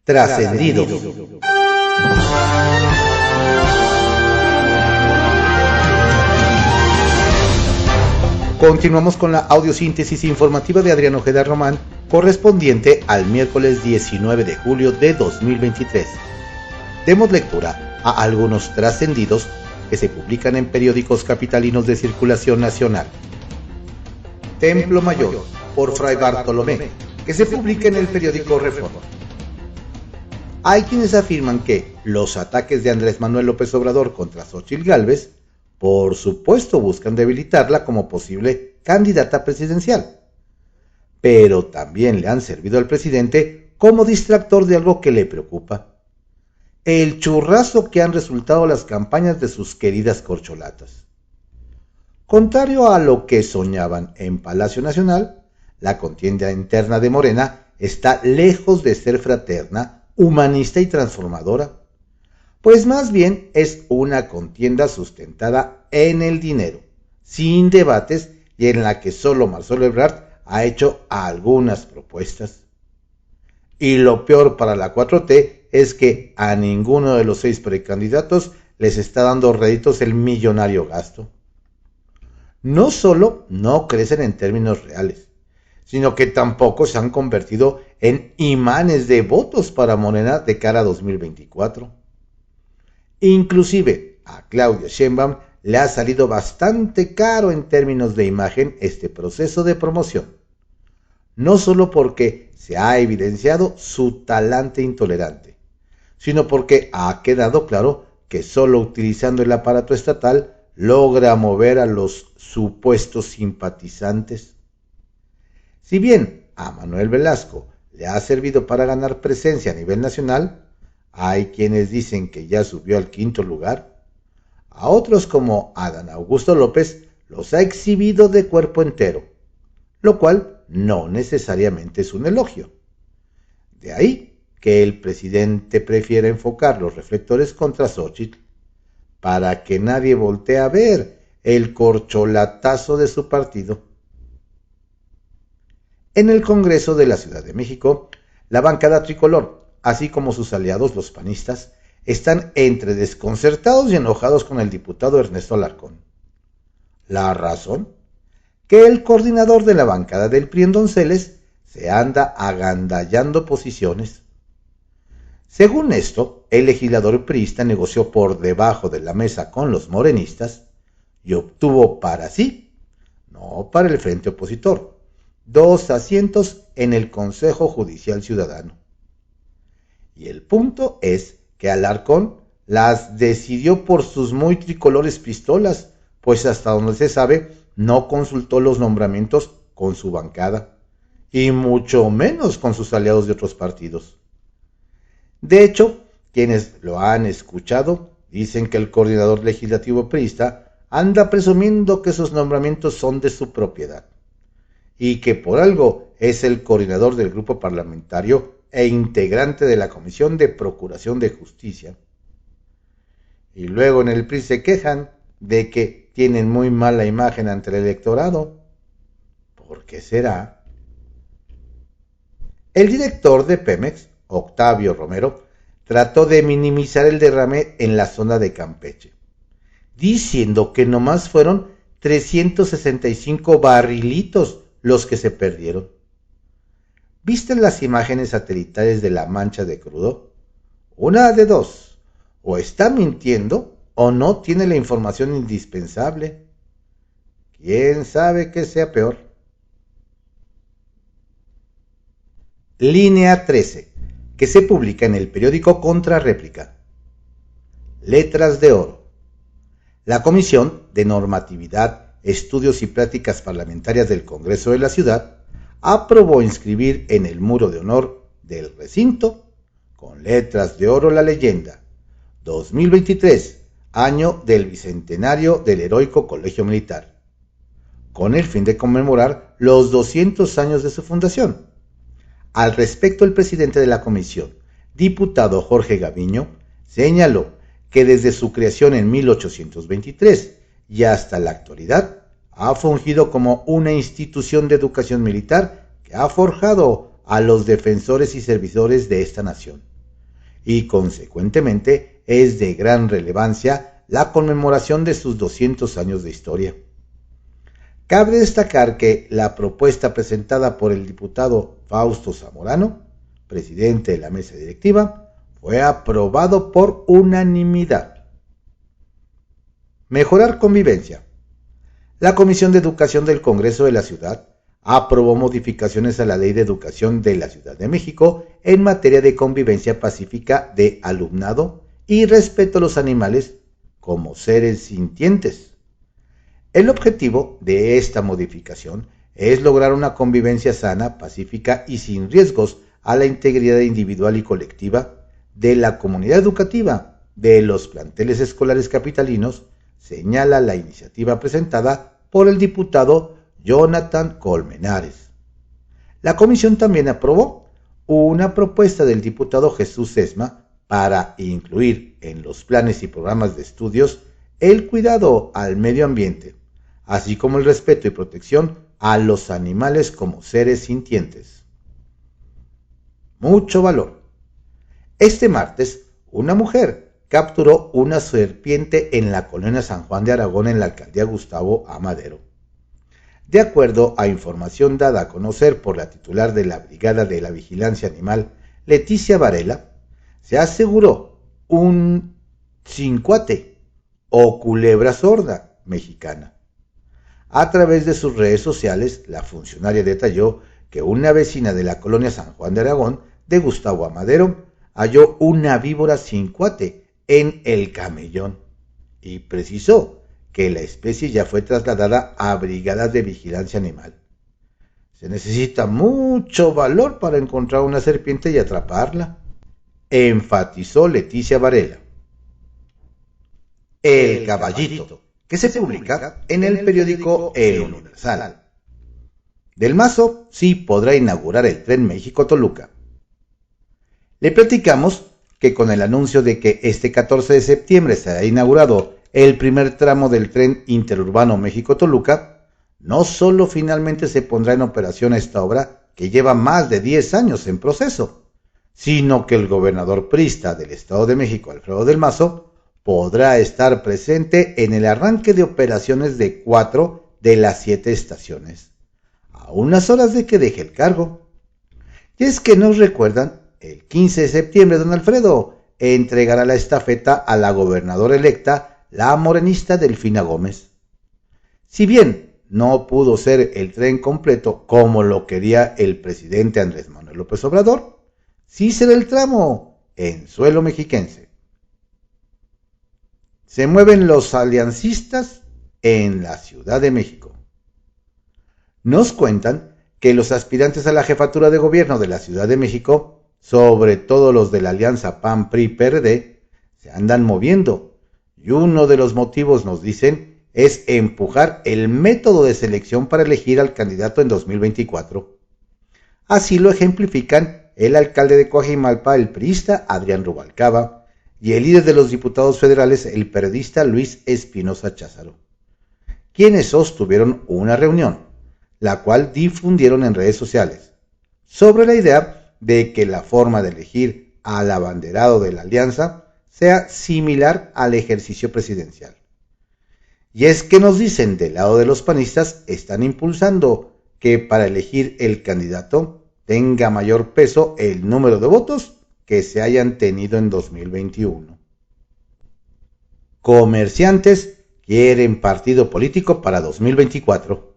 Trascendidos. Continuamos con la audiosíntesis informativa de Adrián Ojeda Román, correspondiente al miércoles 19 de julio de 2023. Demos lectura a algunos trascendidos que se publican en periódicos capitalinos de circulación nacional. Templo Mayor, por Fray Bartolomé, que se publica en el periódico Reforma. Hay quienes afirman que los ataques de Andrés Manuel López Obrador contra Xóchitl Gálvez, por supuesto, buscan debilitarla como posible candidata presidencial, pero también le han servido al presidente como distractor de algo que le preocupa: el churrazo que han resultado las campañas de sus queridas corcholatas. Contrario a lo que soñaban en Palacio Nacional, la contienda interna de Morena está lejos de ser fraterna, humanista y transformadora, pues más bien es una contienda sustentada en el dinero, sin debates, y en la que solo Marcelo Ebrard ha hecho algunas propuestas. Y lo peor para la 4T es que a ninguno de los 6 precandidatos les está dando réditos el millonario gasto. No solo no crecen en términos reales, sino que tampoco se han convertido en imanes de votos para Morena de cara a 2024. Inclusive a Claudia Sheinbaum le ha salido bastante caro en términos de imagen este proceso de promoción, no solo porque se ha evidenciado su talante intolerante, sino porque ha quedado claro que solo utilizando el aparato estatal logra mover a los supuestos simpatizantes. Si bien a Manuel Velasco le ha servido para ganar presencia a nivel nacional, hay quienes dicen que ya subió al 5º lugar. A otros, como Adán Augusto López, los ha exhibido de cuerpo entero, lo cual no necesariamente es un elogio. De ahí que el presidente prefiera enfocar los reflectores contra Xóchitl, para que nadie voltee a ver el corcholatazo de su partido. En el Congreso de la Ciudad de México, la bancada tricolor, así como sus aliados los panistas, están entre desconcertados y enojados con el diputado Ernesto Alarcón. ¿La razón? Que el coordinador de la bancada del PRI en Donceles se anda agandallando posiciones. Según esto, el legislador priista negoció por debajo de la mesa con los morenistas y obtuvo para sí, no para el frente opositor, 2 asientos en el Consejo Judicial Ciudadano. Y el punto es que Alarcón las decidió por sus muy tricolores pistolas, pues hasta donde se sabe no consultó los nombramientos con su bancada, y mucho menos con sus aliados de otros partidos. De hecho, quienes lo han escuchado dicen que el coordinador legislativo priista anda presumiendo que sus nombramientos son de su propiedad, y que por algo es el coordinador del grupo parlamentario e integrante de la Comisión de Procuración de Justicia. Y luego en el PRI se quejan de que tienen muy mala imagen ante el electorado. ¿Por qué será? El director de Pemex, Octavio Romero, trató de minimizar el derrame en la zona de Campeche, diciendo que nomás fueron 365 barrilitos los que se perdieron. ¿Viste las imágenes satelitales de la mancha de crudo? Una de dos: o está mintiendo o no tiene la información indispensable. ¿Quién sabe qué sea peor? Línea 13, que se publica en el periódico Contrarréplica. Letras de oro. La Comisión de Normatividad, Estudios y Prácticas Parlamentarias del Congreso de la Ciudad aprobó inscribir en el muro de honor del recinto, con letras de oro, la leyenda: 2023, año del bicentenario del heroico Colegio Militar, con el fin de conmemorar los 200 años de su fundación. Al respecto, el presidente de la comisión, diputado Jorge Gaviño, señaló que desde su creación en 1823 y hasta la actualidad ha fungido como una institución de educación militar que ha forjado a los defensores y servidores de esta nación. y consecuentemente es de gran relevancia la conmemoración de sus 200 años de historia. Cabe destacar que la propuesta presentada por el diputado Fausto Zamorano, presidente de la mesa directiva, fue aprobado por unanimidad. Mejorar convivencia. La Comisión de Educación del Congreso de la Ciudad aprobó modificaciones a la Ley de Educación de la Ciudad de México en materia de convivencia pacífica de alumnado y respeto a los animales como seres sintientes. El objetivo de esta modificación es lograr una convivencia sana, pacífica y sin riesgos a la integridad individual y colectiva de la comunidad educativa de los planteles escolares capitalinos, señala la iniciativa presentada por el diputado Jonathan Colmenares. La comisión también aprobó una propuesta del diputado Jesús Sesma para incluir en los planes y programas de estudios el cuidado al medio ambiente, así como el respeto y protección a los animales como seres sintientes. Mucho valor. Este martes, una mujer capturó una serpiente en la colonia San Juan de Aragón en la alcaldía Gustavo A. Madero. De acuerdo a información dada a conocer por la titular de la Brigada de la Vigilancia Animal, Leticia Varela, se aseguró un cincuate o culebra sorda mexicana. A través de sus redes sociales, la funcionaria detalló que una vecina de la colonia San Juan de Aragón de Gustavo A. Madero halló una víbora cincuate en el camellón y precisó que la especie ya fue trasladada a brigadas de vigilancia animal. Se necesita mucho valor para encontrar una serpiente y atraparla, enfatizó Leticia Varela. El Caballito, que se publica en el periódico El Universal. Del Mazo sí podrá inaugurar el tren México-Toluca. Le platicamos que con el anuncio de que este 14 de septiembre se ha inaugurado el primer tramo del tren interurbano México-Toluca, no solo finalmente se pondrá en operación esta obra que lleva más de 10 años en proceso, sino que el gobernador priista del Estado de México, Alfredo del Mazo, podrá estar presente en el arranque de operaciones de 4 de las 7 estaciones, a unas horas de que deje el cargo. Y es que nos recuerdan, el 15 de septiembre don Alfredo entregará la estafeta a la gobernadora electa, la morenista Delfina Gómez. Si bien no pudo ser el tren completo como lo quería el presidente Andrés Manuel López Obrador, sí será el tramo en suelo mexiquense. Se mueven los aliancistas en la Ciudad de México. Nos cuentan que los aspirantes a la jefatura de gobierno de la Ciudad de México, sobre todo los de la alianza PAN-PRI-PRD, se andan moviendo, y uno de los motivos, nos dicen, es empujar el método de selección para elegir al candidato en 2024. Así lo ejemplifican el alcalde de Coajimalpa, el priista Adrián Rubalcaba, y el líder de los diputados federales, el periodista Luis Espinosa Cházaro, quienes sostuvieron una reunión, la cual difundieron en redes sociales, sobre la idea de que la forma de elegir al abanderado de la alianza sea similar al ejercicio presidencial. Y es que nos dicen del lado de los panistas están impulsando que para elegir el candidato tenga mayor peso el número de votos que se hayan tenido en 2021. Comerciantes quieren partido político para 2024.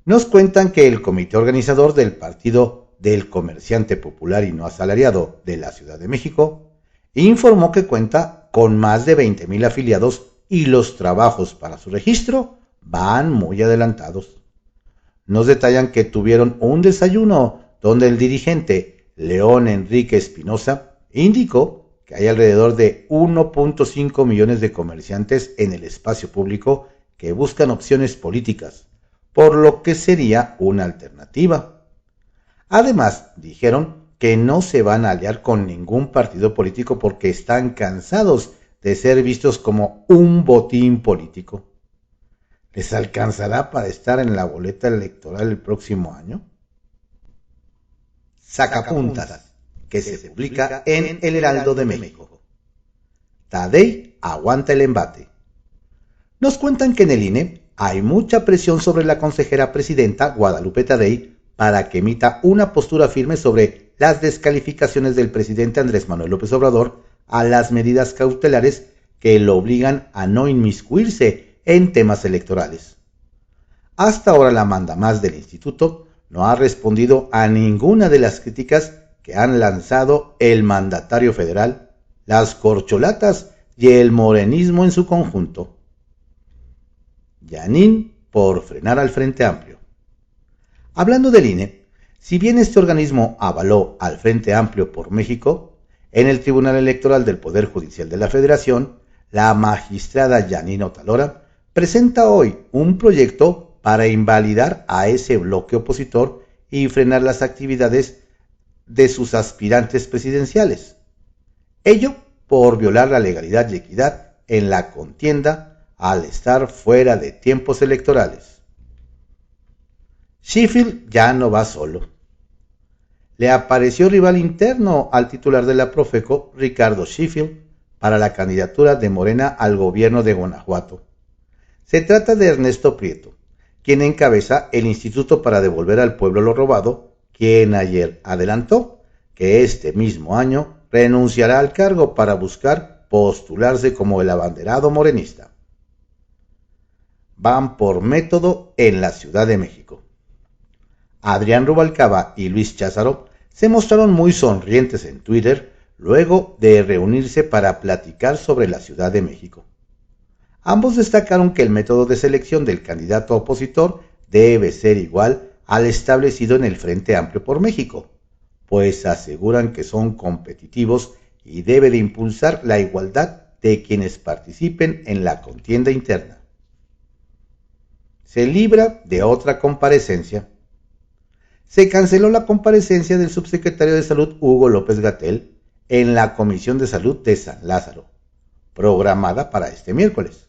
Nos cuentan que el comité organizador del Partido del Comerciante Popular y No Asalariado de la Ciudad de México informó que cuenta con más de 20,000 afiliados y los trabajos para su registro van muy adelantados. Nos detallan que tuvieron un desayuno donde el dirigente León Enrique Espinosa indicó que hay alrededor de 1.5 millones de comerciantes en el espacio público que buscan opciones políticas, por lo que sería una alternativa. Además, dijeron que no se van a aliar con ningún partido político porque están cansados de ser vistos como un botín político. ¿Les alcanzará para estar en la boleta electoral el próximo año? Sacapuntas. que se publica en El Heraldo de México. Tadei aguanta el embate. Nos cuentan que en el INE hay mucha presión sobre la consejera presidenta Guadalupe Tadei para que emita una postura firme sobre las descalificaciones del presidente Andrés Manuel López Obrador a las medidas cautelares que lo obligan a no inmiscuirse en temas electorales. Hasta ahora la mandamás del instituto no ha respondido a ninguna de las críticas que han lanzado el mandatario federal, las corcholatas y el morenismo en su conjunto. Yanín por frenar al Frente Amplio. Hablando del INE, si bien este organismo avaló al Frente Amplio por México, en el Tribunal Electoral del Poder Judicial de la Federación, la magistrada Yanín Otalora presenta hoy un proyecto para invalidar a ese bloque opositor y frenar las actividades de sus aspirantes presidenciales. Ello por violar la legalidad y equidad en la contienda al estar fuera de tiempos electorales. Sheffield ya no va solo. Le apareció rival interno al titular de la Profeco, Ricardo Sheffield, para la candidatura de Morena al gobierno de Guanajuato. Se trata de Ernesto Prieto, quien encabeza el Instituto para Devolver al Pueblo lo Robado, quien ayer adelantó que este mismo año renunciará al cargo para buscar postularse como el abanderado morenista. Van por método en la Ciudad de México. Adrián Rubalcaba y Luis Cházaro se mostraron muy sonrientes en Twitter luego de reunirse para platicar sobre la Ciudad de México. Ambos destacaron que el método de selección del candidato opositor debe ser igual al establecido en el Frente Amplio por México, pues aseguran que son competitivos y debe de impulsar la igualdad de quienes participen en la contienda interna. Se libra de otra comparecencia. Se canceló la comparecencia del subsecretario de Salud Hugo López-Gatell en la Comisión de Salud de San Lázaro, programada para este miércoles.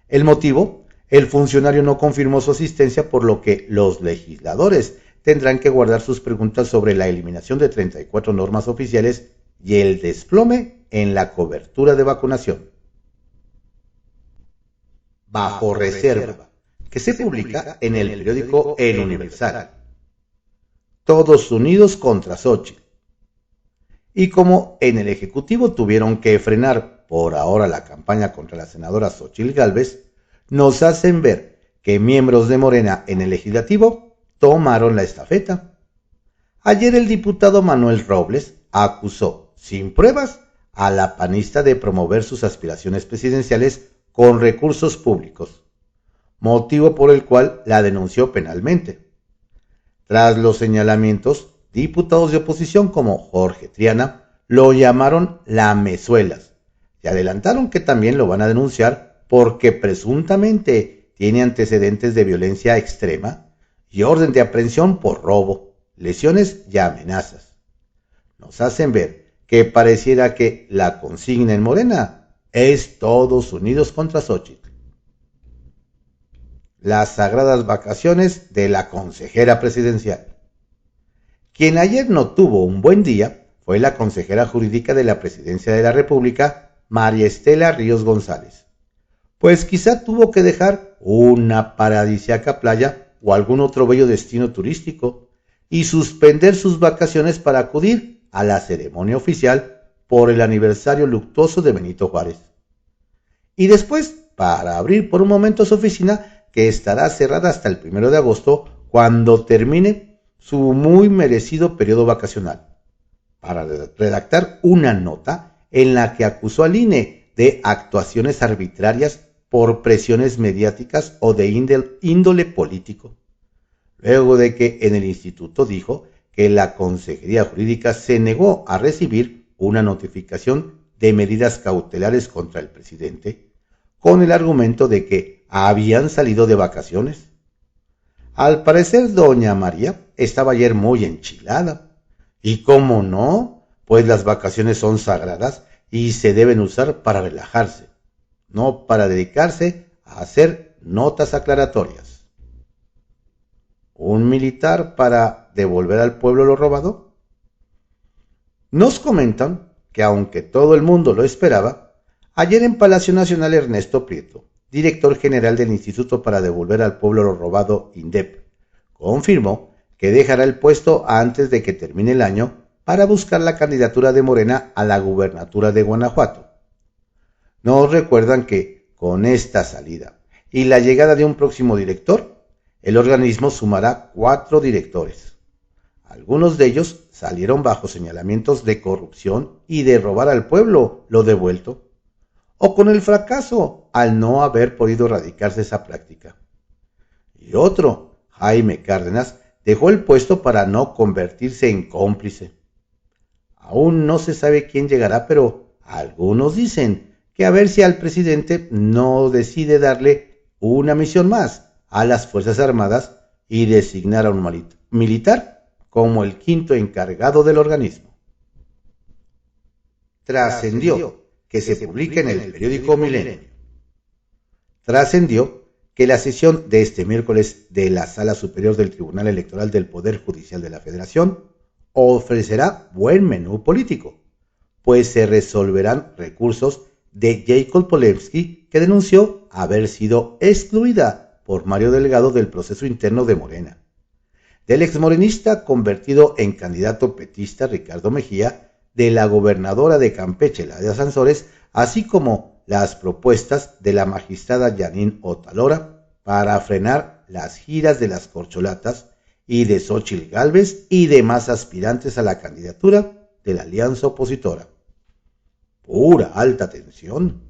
El motivo, el funcionario no confirmó su asistencia, por lo que los legisladores tendrán que guardar sus preguntas sobre la eliminación de 34 normas oficiales y el desplome en la cobertura de vacunación. Bajo reserva, que se publica en el periódico El Universal. Todos unidos contra Xóchitl. Y como en el Ejecutivo tuvieron que frenar por ahora la campaña contra la senadora Xóchitl Gálvez, nos hacen ver que miembros de Morena en el Legislativo tomaron la estafeta. Ayer el diputado Manuel Robles acusó, sin pruebas, a la panista de promover sus aspiraciones presidenciales con recursos públicos, motivo por el cual la denunció penalmente. Tras los señalamientos, diputados de oposición como Jorge Triana lo llamaron lamezuelas y adelantaron que también lo van a denunciar porque presuntamente tiene antecedentes de violencia extrema y orden de aprehensión por robo, lesiones y amenazas. Nos hacen ver que pareciera que la consigna en Morena es todos unidos contra Xóchitl. Las sagradas vacaciones de la consejera presidencial. Quien ayer no tuvo un buen día fue la consejera jurídica de la Presidencia de la República, María Estela Ríos González, pues quizá tuvo que dejar una paradisíaca playa o algún otro bello destino turístico y suspender sus vacaciones para acudir a la ceremonia oficial por el aniversario luctuoso de Benito Juárez. Y después, para abrir por un momento su oficina, que estará cerrada hasta el 1 de agosto, cuando termine su muy merecido periodo vacacional, para redactar una nota en la que acusó al INE de actuaciones arbitrarias por presiones mediáticas o de índole político, luego de que en el instituto dijo que la Consejería Jurídica se negó a recibir una notificación de medidas cautelares contra el presidente, con el argumento de que habían salido de vacaciones. Al parecer, doña María estaba ayer muy enchilada. ¿Y cómo no? Pues las vacaciones son sagradas y se deben usar para relajarse, no para dedicarse a hacer notas aclaratorias. ¿Un militar para devolver al pueblo lo robado? Nos comentan que aunque todo el mundo lo esperaba, ayer en Palacio Nacional Ernesto Prieto, director general del Instituto para Devolver al Pueblo lo Robado, INDEP, confirmó que dejará el puesto antes de que termine el año para buscar la candidatura de Morena a la gubernatura de Guanajuato. Nos recuerdan que con esta salida y la llegada de un próximo director, el organismo sumará 4 directores. Algunos de ellos salieron bajo señalamientos de corrupción y de robar al pueblo lo devuelto, o con el fracaso al no haber podido erradicarse esa práctica. Y otro, Jaime Cárdenas, dejó el puesto para no convertirse en cómplice. Aún no se sabe quién llegará, pero algunos dicen que a ver si al presidente no decide darle una misión más a las Fuerzas Armadas y designar a un militar como el 5º encargado del organismo. Trascendió que se publica en el periódico Milenio. Trascendió que la sesión de este miércoles de la Sala Superior del Tribunal Electoral del Poder Judicial de la Federación ofrecerá buen menú político, pues se resolverán recursos de Jacob Polensky, que denunció haber sido excluida por Mario Delgado del proceso interno de Morena, del exmorenista convertido en candidato petista Ricardo Mejía, de la gobernadora de Campeche, Laida Sansores, así como las propuestas de la magistrada Janine Otalora para frenar las giras de las corcholatas y de Xóchitl Gálvez y demás aspirantes a la candidatura de la alianza opositora. Pura alta tensión.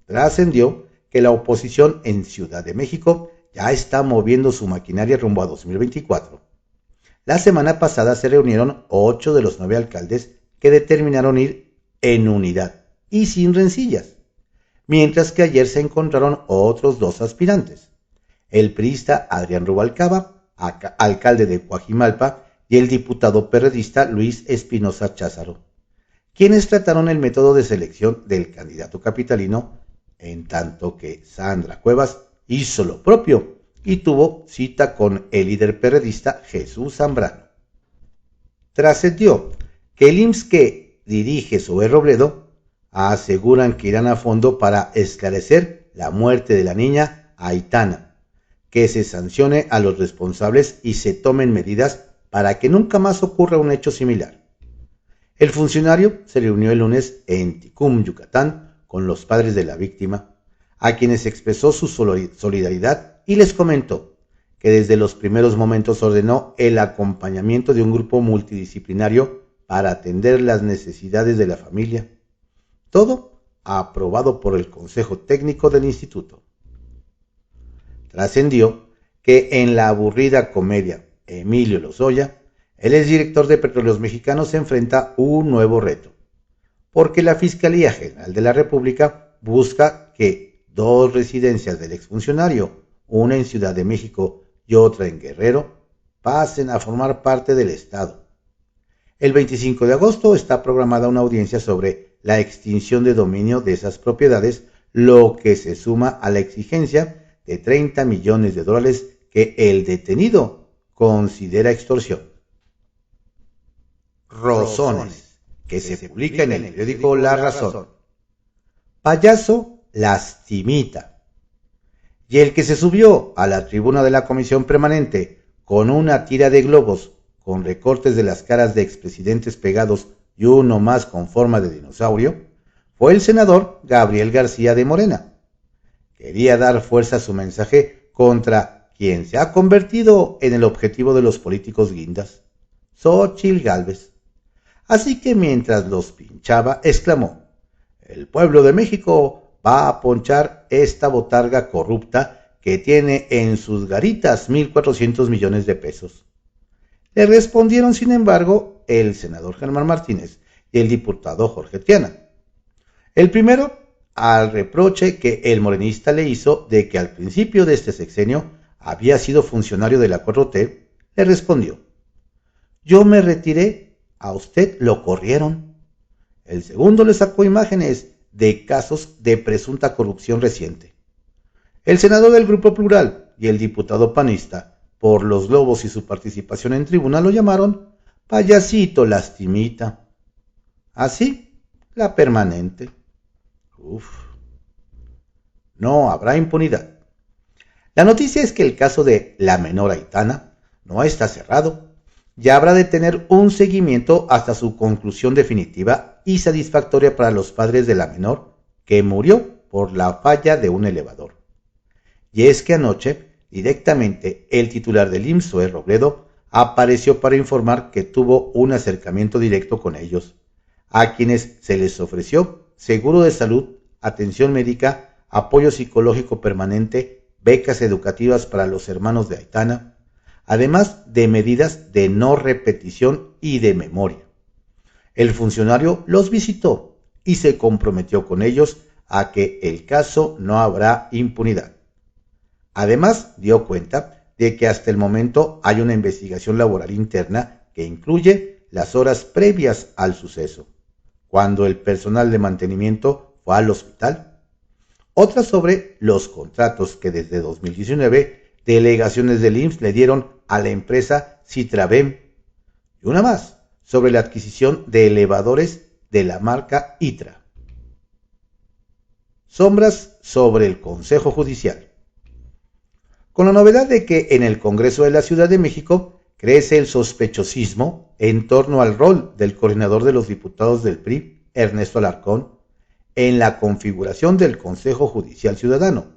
Trascendió que la oposición en Ciudad de México ya está moviendo su maquinaria rumbo a 2024. La semana pasada se reunieron 8 de los 9 alcaldes que determinaron ir en unidad y sin rencillas, mientras que ayer se encontraron otros 2 aspirantes, el priista Adrián Rubalcaba, alcalde de Coajimalpa, y el diputado perredista Luis Espinosa Cházaro, quienes trataron el método de selección del candidato capitalino, en tanto que Sandra Cuevas hizo lo propio y tuvo cita con el líder perredista Jesús Zambrano. Trascendió que el IMSS que dirige Zoé Robledo aseguran que irán a fondo para esclarecer la muerte de la niña Aitana, que se sancione a los responsables y se tomen medidas para que nunca más ocurra un hecho similar. El funcionario se reunió el lunes en Ticum, Yucatán, con los padres de la víctima, a quienes expresó su solidaridad y les comentó que desde los primeros momentos ordenó el acompañamiento de un grupo multidisciplinario para atender las necesidades de la familia. Todo aprobado por el Consejo Técnico del Instituto. Trascendió que en la aburrida comedia Emilio Lozoya, el exdirector de Petróleos Mexicanos se enfrenta un nuevo reto, porque la Fiscalía General de la República busca que 2 residencias del exfuncionario, una en Ciudad de México y otra en Guerrero, pasen a formar parte del Estado. El 25 de agosto está programada una audiencia sobre la extinción de dominio de esas propiedades, lo que se suma a la exigencia de $30 millones que el detenido considera extorsión. Rozones, que se publica en el periódico La Razón. Payaso lastimita. Y el que se subió a la tribuna de la comisión permanente con una tira de globos con recortes de las caras de expresidentes pegados y uno más con forma de dinosaurio, fue el senador Gabriel García de Morena. Quería dar fuerza a su mensaje contra quien se ha convertido en el objetivo de los políticos guindas, Xóchitl Gálvez. Así que mientras los pinchaba, exclamó: el pueblo de México va a ponchar esta botarga corrupta que tiene en sus garitas 1,400 millones de pesos. Le respondieron, sin embargo, el senador Germán Martínez y el diputado Jorge Tiana. El primero, al reproche que el morenista le hizo de que al principio de este sexenio había sido funcionario de la 4T, le respondió: yo me retiré, a usted lo corrieron. El segundo le sacó imágenes de casos de presunta corrupción reciente. El senador del Grupo Plural y el diputado panista, por los globos y su participación en tribuna, lo llamaron Payasito lastimita. Así, la permanente. Uf. No habrá impunidad. La noticia es que el caso de la menor Aitana no está cerrado. Ya habrá de tener un seguimiento hasta su conclusión definitiva y satisfactoria para los padres de la menor que murió por la falla de un elevador. Y es que anoche, directamente, el titular del IMSS, Zoé Robledo, apareció para informar que tuvo un acercamiento directo con ellos, a quienes se les ofreció seguro de salud, atención médica, apoyo psicológico permanente, becas educativas para los hermanos de Aitana, además de medidas de no repetición y de memoria. El funcionario los visitó y se comprometió con ellos a que el caso no habrá impunidad. Además, dio cuenta de que hasta el momento hay una investigación laboral interna que incluye las horas previas al suceso, cuando el personal de mantenimiento fue al hospital. Otra sobre los contratos que desde 2019 delegaciones del IMSS le dieron a la empresa Citravem. Y una más sobre la adquisición de elevadores de la marca ITRA. Sombras sobre el Consejo Judicial. Con la novedad de que en el Congreso de la Ciudad de México crece el sospechosismo en torno al rol del coordinador de los diputados del PRI, Ernesto Alarcón, en la configuración del Consejo Judicial Ciudadano,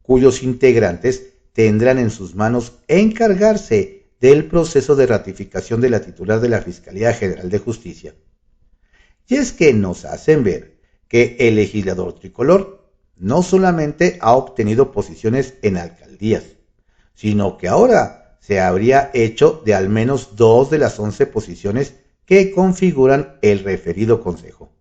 cuyos integrantes tendrán en sus manos encargarse del proceso de ratificación de la titular de la Fiscalía General de Justicia. Y es que nos hacen ver que el legislador tricolor no solamente ha obtenido posiciones en alcaldías, sino que ahora se habría hecho de al menos 2 de las 11 posiciones que configuran el referido consejo.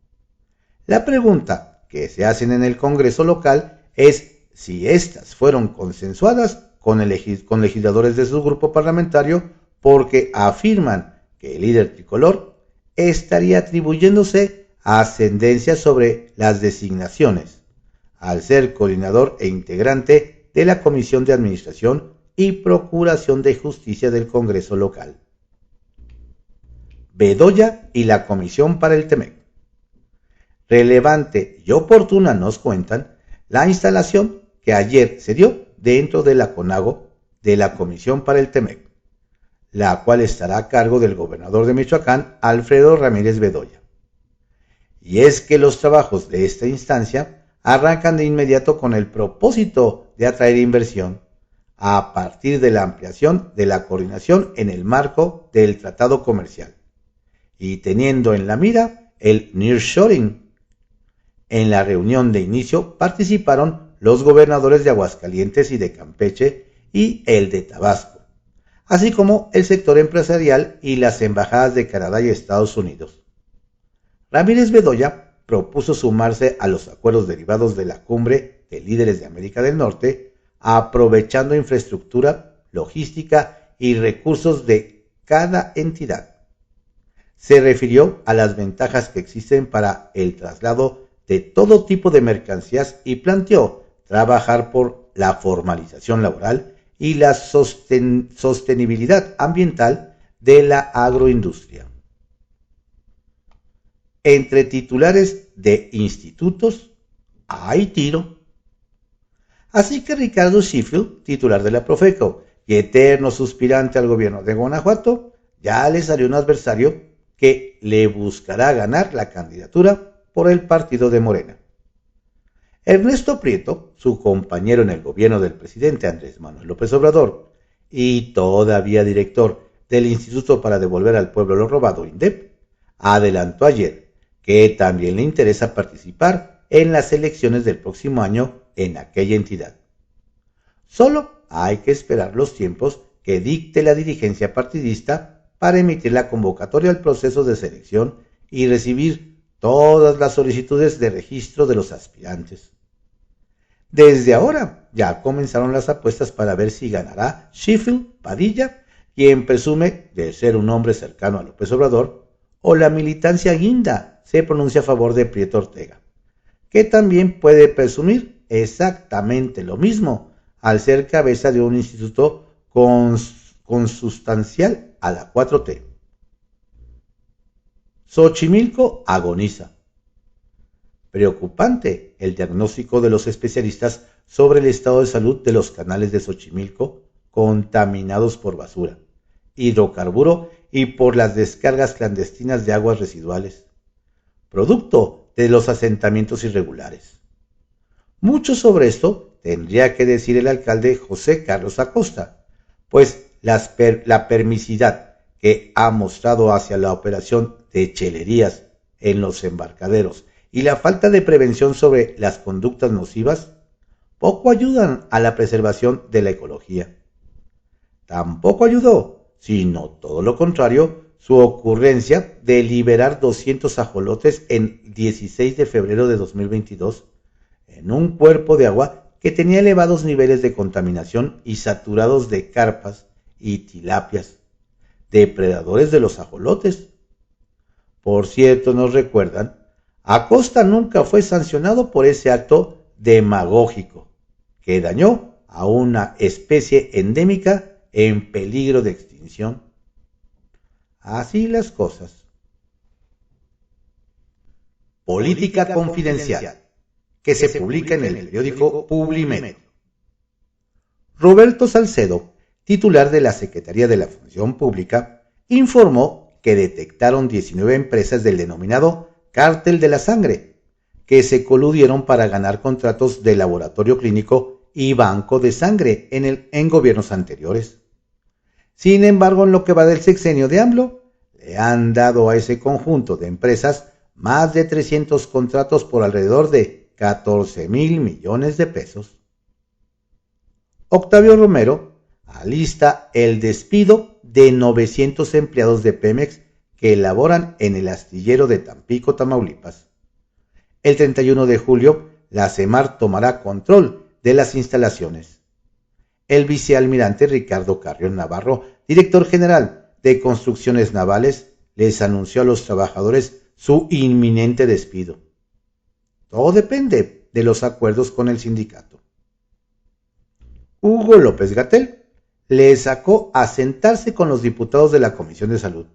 La pregunta que se hacen en el Congreso local es si éstas fueron consensuadas con legisladores de su grupo parlamentario, porque afirman que el líder tricolor estaría atribuyéndose ascendencia sobre las designaciones, al ser coordinador e integrante de la Comisión de Administración y Procuración de Justicia del Congreso local. Bedoya y la Comisión para el TEMEC. Relevante y oportuna, nos cuentan, la instalación que ayer se dio dentro de la CONAGO de la Comisión para el TEMEC, la cual estará a cargo del gobernador de Michoacán, Alfredo Ramírez Bedoya. Y es que los trabajos de esta instancia arrancan de inmediato con el propósito de atraer inversión a partir de la ampliación de la coordinación en el marco del tratado comercial y teniendo en la mira el nearshoring. En la reunión de inicio participaron los gobernadores de Aguascalientes y de Campeche y el de Tabasco, así como el sector empresarial y las embajadas de Canadá y Estados Unidos. Ramírez Bedoya propuso sumarse a los acuerdos derivados de la Cumbre de Líderes de América del Norte, aprovechando infraestructura, logística y recursos de cada entidad. Se refirió a las ventajas que existen para el traslado de todo tipo de mercancías y planteó trabajar por la formalización laboral y la sostenibilidad ambiental de la agroindustria. Entre titulares de institutos hay tiro. Así que Ricardo Sheffield, titular de la Profeco y eterno suspirante al gobierno de Guanajuato, ya le salió un adversario que le buscará ganar la candidatura por el partido de Morena. Ernesto Prieto, su compañero en el gobierno del presidente Andrés Manuel López Obrador y todavía director del Instituto para Devolver al Pueblo lo Robado, INDEP, adelantó ayer que también le interesa participar en las elecciones del próximo año en aquella entidad. Solo hay que esperar los tiempos que dicte la dirigencia partidista para emitir la convocatoria al proceso de selección y recibir todas las solicitudes de registro de los aspirantes. Desde ahora ya comenzaron las apuestas para ver si ganará Sheffield Padilla, quien presume de ser un hombre cercano a López Obrador, o la militancia guinda se pronuncia a favor de Prieto Ortega, que también puede presumir exactamente lo mismo al ser cabeza de un instituto consustancial a la 4T. Xochimilco agoniza. Preocupante el diagnóstico de los especialistas sobre el estado de salud de los canales de Xochimilco contaminados por basura, hidrocarburo y por las descargas clandestinas de aguas residuales, producto de los asentamientos irregulares. Mucho sobre esto tendría que decir el alcalde José Carlos Acosta, pues la permisidad que ha mostrado hacia la operación de chelerías en los embarcaderos y la falta de prevención sobre las conductas nocivas poco ayudan a la preservación de la ecología. Tampoco ayudó, sino todo lo contrario, su ocurrencia de liberar 200 ajolotes en 16 de febrero de 2022 en un cuerpo de agua que tenía elevados niveles de contaminación y saturados de carpas y tilapias, depredadores de los ajolotes. Por cierto, nos recuerdan, Acosta nunca fue sancionado por ese acto demagógico que dañó a una especie endémica en peligro de extinción. Así las cosas. Política confidencial, que se publica en el periódico Publimetro. Roberto Salcedo, titular de la Secretaría de la Función Pública, informó que detectaron 19 empresas del denominado Cártel de la Sangre, que se coludieron para ganar contratos de laboratorio clínico y banco de sangre en gobiernos anteriores. Sin embargo, en lo que va del sexenio de AMLO, le han dado a ese conjunto de empresas más de 300 contratos por alrededor de 14,000 millones de pesos. Octavio Romero alista el despido de 900 empleados de Pemex que laboran en el astillero de Tampico, Tamaulipas. El 31 de julio, la SEMAR tomará control de las instalaciones. El vicealmirante Ricardo Carrión Navarro, director general de Construcciones Navales, les anunció a los trabajadores su inminente despido. Todo depende de los acuerdos con el sindicato. Hugo López-Gatell le sacó a sentarse con los diputados de la Comisión de Salud.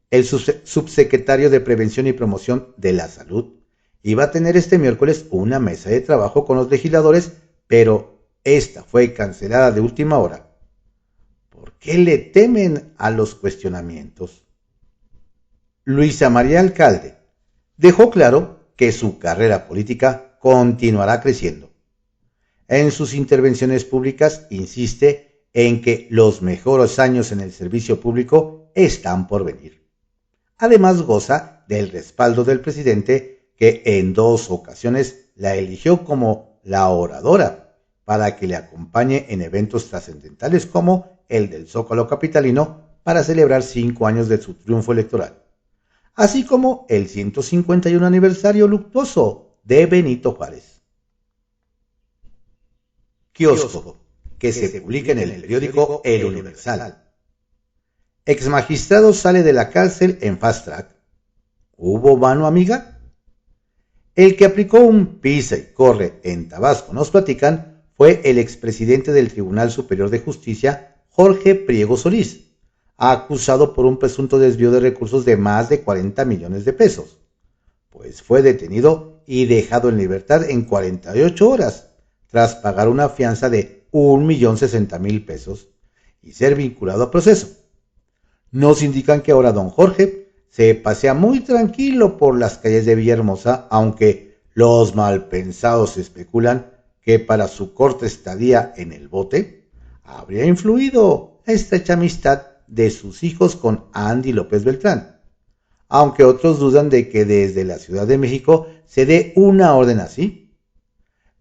El subsecretario de Prevención y Promoción de la Salud iba a tener este miércoles una mesa de trabajo con los legisladores, pero esta fue cancelada de última hora. ¿Por qué le temen a los cuestionamientos? Luisa María Alcalde dejó claro que su carrera política continuará creciendo. En sus intervenciones públicas insiste en que los mejores años en el servicio público están por venir. Además goza del respaldo del presidente, que en 2 ocasiones la eligió como la oradora para que le acompañe en eventos trascendentales como el del Zócalo capitalino para celebrar 5 años de su triunfo electoral, así como el 151 aniversario luctuoso de Benito Juárez. Kiosco, que se publica en el periódico El Universal. Exmagistrado sale de la cárcel en fast track. ¿Hubo mano amiga? El que aplicó un pisa y corre en Tabasco, nos platican, fue el expresidente del Tribunal Superior de Justicia, Jorge Priego Solís, acusado por un presunto desvío de recursos de más de 40 millones de pesos, pues fue detenido y dejado en libertad en 48 horas, tras pagar una fianza de 1,060,000 pesos y ser vinculado a proceso. Nos indican que ahora don Jorge se pasea muy tranquilo por las calles de Villahermosa, aunque los malpensados especulan que para su corta estadía en el bote habría influido la estrecha amistad de sus hijos con Andy López Beltrán, aunque otros dudan de que desde la Ciudad de México se dé una orden así.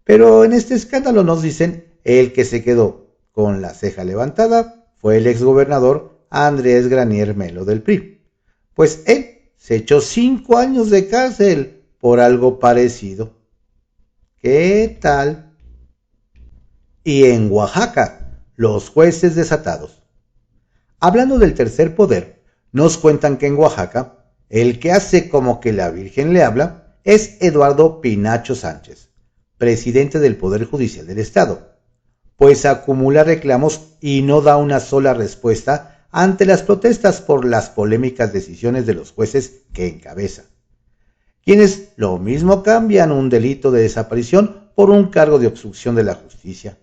Pero en este escándalo, nos dicen, el que se quedó con la ceja levantada fue el exgobernador Andrés Granier Melo del PRI, pues él se echó 5 años de cárcel por algo parecido. ¿Qué tal? Y en Oaxaca, los jueces desatados. Hablando del tercer poder, nos cuentan que en Oaxaca, el que hace como que la Virgen le habla es Eduardo Pinacho Sánchez, presidente del Poder Judicial del Estado, pues acumula reclamos y no da una sola respuesta ante las protestas por las polémicas decisiones de los jueces que encabeza, quienes lo mismo cambian un delito de desaparición por un cargo de obstrucción de la justicia,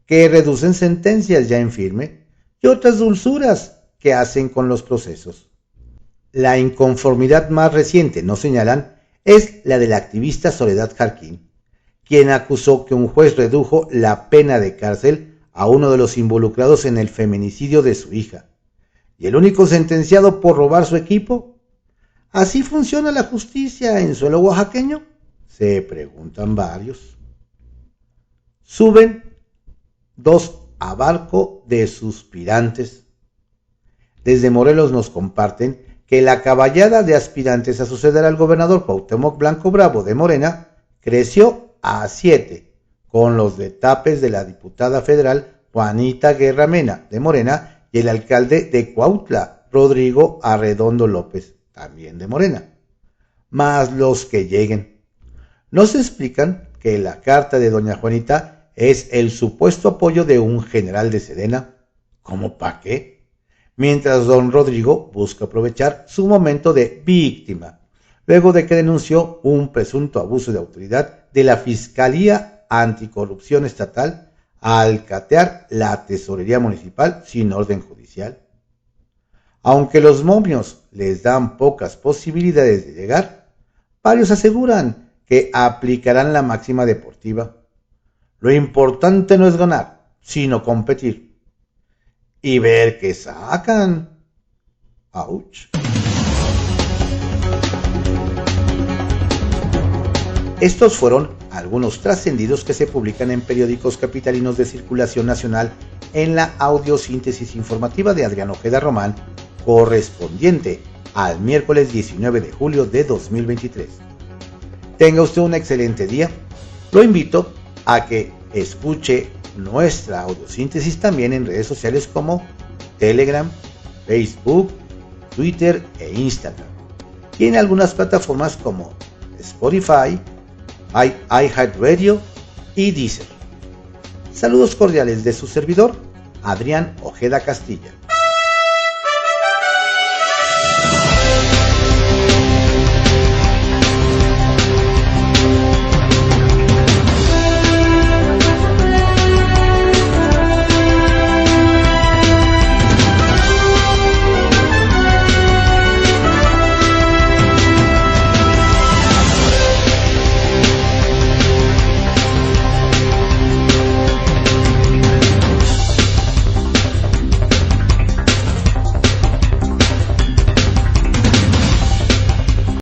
que reducen sentencias ya en firme y otras dulzuras que hacen con los procesos. La inconformidad más reciente, nos señalan, es la de la activista Soledad Jarquín, quien acusó que un juez redujo la pena de cárcel a uno de los involucrados en el feminicidio de su hija, y el único sentenciado por robar su equipo. ¿Así funciona la justicia en suelo oaxaqueño?, se preguntan varios. Suben 2 a barco de suspirantes. Desde Morelos nos comparten que la caballada de aspirantes a suceder al gobernador Cuauhtémoc Blanco Bravo de Morena creció a 7, con los detapes de la diputada federal Juanita Guerra Mena de Morena y el alcalde de Cuautla, Rodrigo Arredondo López, también de Morena, más los que lleguen. Nos explican que la carta de doña Juanita es el supuesto apoyo de un general de Sedena. ¿Cómo pa' qué? Mientras don Rodrigo busca aprovechar su momento de víctima, luego de que denunció un presunto abuso de autoridad de la Fiscalía Anticorrupción Estatal al catear la tesorería municipal sin orden judicial. Aunque los momios les dan pocas posibilidades de llegar, varios aseguran que aplicarán la máxima deportiva. Lo importante no es ganar, sino competir. Y ver qué sacan. ¡Auch! Estos fueron algunos trascendidos que se publican en periódicos capitalinos de circulación nacional en la audiosíntesis informativa de Adrián Ojeda Román, correspondiente al miércoles 19 de julio de 2023. Tenga usted un excelente día. Lo invito a que escuche nuestra audiosíntesis también en redes sociales como Telegram, Facebook, Twitter e Instagram, y en algunas plataformas como Spotify, iHeartRadio y Deezer. Saludos cordiales de su servidor, Adrián Ojeda Castilla.